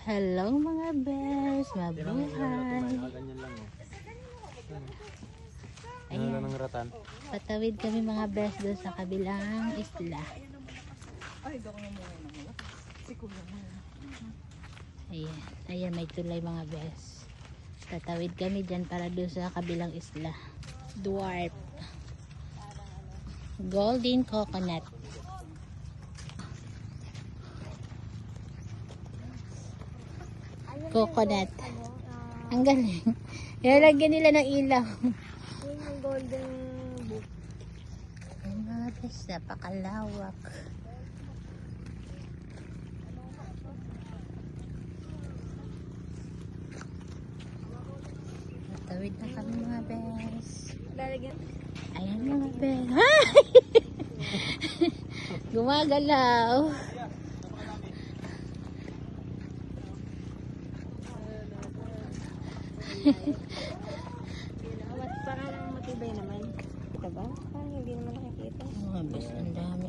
Hello mga bes, mabuhay. Ayan, patawid kami mga bes doon sa kabilang isla. Ayan, ayan may tulay mga bes. Tatawid kami dyan para doon sa kabilang isla. Dwarf Golden Coconut. Coconut. Ang galing. Ilalagyan nila ng ilaw. Yung golden book. Ay mga bes, napakalawak. Natawid na kami mga bes. Lalagyan. Ayan mga bes. Gumagalaw. Para lang matibay naman. Kita ba? Parang hindi naman nakikita. Mga bes, ang dami.